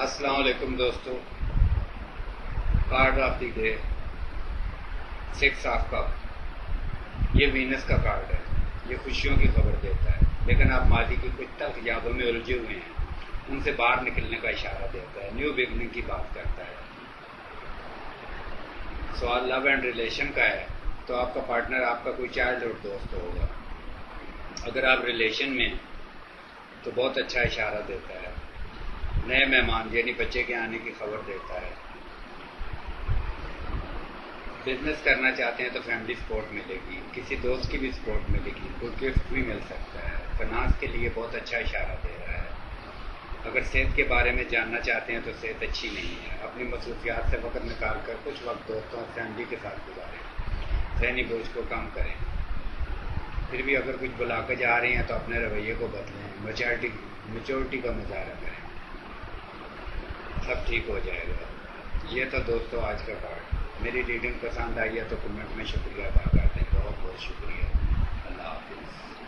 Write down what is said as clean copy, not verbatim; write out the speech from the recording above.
السلام علیکم دوستو. Card of the day 6 of cup. یہ وینس کا کارڈ ہے. یہ خوشیوں کی خبر دیتا ہے، لیکن آپ ماضی کی کچھ تلخ یادوں میں الجھے ہوئے ہیں، ان سے باہر نکلنے کا اشارہ دیتا ہے، نیو بگننگ کی بات کرتا ہے. سوال لو اینڈ ریلیشن کا ہے تو آپ کا پارٹنر آپ کا کوئی چائلڈہڈ دوست ہوگا. اگر آپ ریلیشن میں تو بہت اچھا اشارہ دیتا ہے، نئے مہمان یعنی بچے کے آنے کی خبر دیتا ہے. بزنس کرنا چاہتے ہیں تو فیملی سپورٹ ملے گی، کسی دوست کی بھی سپورٹ ملے گی، کوئی گفٹ بھی مل سکتا ہے. فنانس کے لیے بہت اچھا اشارہ دے رہا ہے. اگر صحت کے بارے میں جاننا چاہتے ہیں تو صحت اچھی نہیں ہے. اپنی مصروفیات سے وقت نکال کر کچھ وقت دوستوں اور فیملی کے ساتھ گزاریں. ذہنی بوجھ کو کم کریں. پھر بھی اگر کچھ بلا کے جا رہے ہیں تو اپنے رویے کو بدلیں. میچورٹی کا مظاہرہ کریں. سب ٹھیک ہو جائے گا. یہ تھا دوستو آج کا کارڈ. میری ریڈنگ پسند آئی ہے تو کمنٹ میں شکریہ ادا کر دیں. بہت بہت شکریہ. اللہ حافظ.